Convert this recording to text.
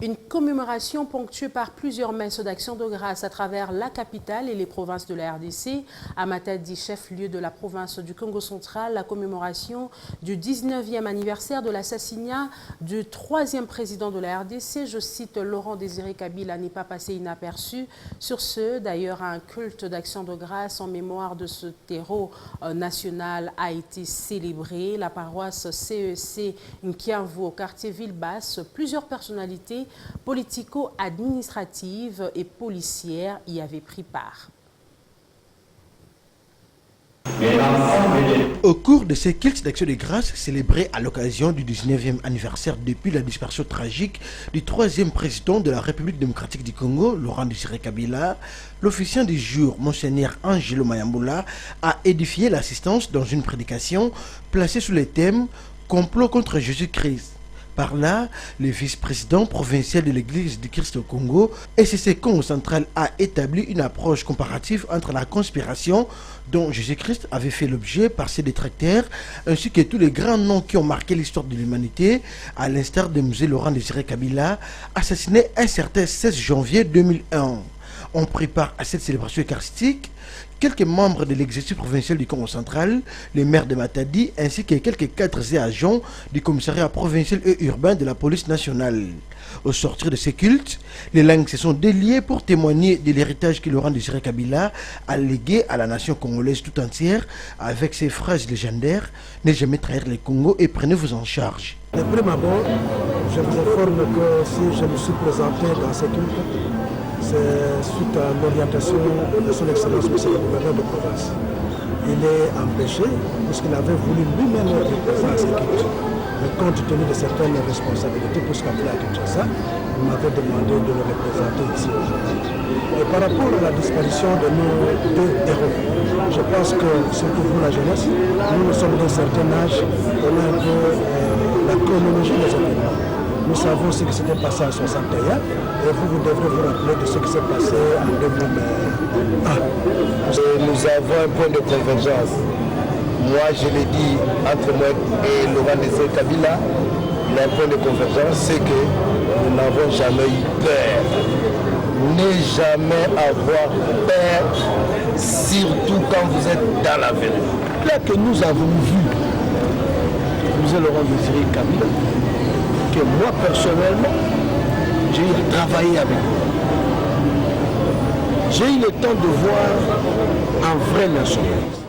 Une commémoration ponctuée par plusieurs messes d'action de grâce à travers la capitale et les provinces de la RDC. À Matadi, chef-lieu de la province du Congo central, la commémoration du 19e anniversaire de l'assassinat du 3e président de la RDC, je cite Laurent Désiré Kabila, n'est pas passé inaperçu. Sur ce, d'ailleurs, un culte d'action de grâce en mémoire de ce terreau national a été célébré. La paroisse CEC Nkiavu au quartier Ville-Basse, plusieurs personnalités politico-administratives et policières y avaient pris part. Au cours de ces cultes d'action de grâce célébrés à l'occasion du 19e anniversaire depuis la disparition tragique du 3e président de la République démocratique du Congo, Laurent Désiré Kabila, l'officiant du jour, Monseigneur Angelo Mayamboula, a édifié l'assistance dans une prédication placée sous le thème « Complot contre Jésus-Christ ». Par là, le vice-président provincial de l'Église du Christ au Congo, SCC Congo central, a établi une approche comparative entre la conspiration dont Jésus-Christ avait fait l'objet par ses détracteurs, ainsi que tous les grands noms qui ont marqué l'histoire de l'humanité, à l'instar de M. Laurent Désiré Kabila, assassiné un certain 16 janvier 2001. On prépare à cette célébration eucharistique quelques membres de l'exécutif provincial du Congo central, les maires de Matadi, ainsi que quelques cadres et agents du commissariat provincial et urbain de la police nationale. Au sortir de ces cultes, les langues se sont déliées pour témoigner de l'héritage que Laurent Désiré Kabila a légué à la nation congolaise tout entière avec ses phrases légendaires « Ne jamais trahir le Congo et prenez-vous en charge ». De prime abord, je vous informe que si je me suis présenté dans ces cultes, c'est suite à l'orientation de son Excellence, M. le gouverneur de province. Il est empêché, puisqu'il avait voulu lui-même être présent à ces cultes. Mais compte tenu de certaines responsabilités, puisqu'après à Kinshasa, il m'avait demandé de le représenter ici aujourd'hui. Et par rapport à la disparition de nos deux héros, je pense que, surtout pour la jeunesse, nous sommes d'un certain âge, on a un peu la chronologie des événements. Nous savons ce qui s'était passé en 61 et vous devrez vous rappeler de ce qui s'est passé en 2001. Nous avons un point de convergence. Moi, je l'ai dit, entre moi et Laurent Désiré Kabila, il y a un point de convergence, c'est que nous n'avons jamais eu peur. Ne jamais avoir peur, surtout quand vous êtes dans la vérité. Là que nous avons vu, M. Laurent Désiré Kabila, que moi personnellement, j'ai eu à travailler avec lui. J'ai eu le temps de voir un vrai nationaliste.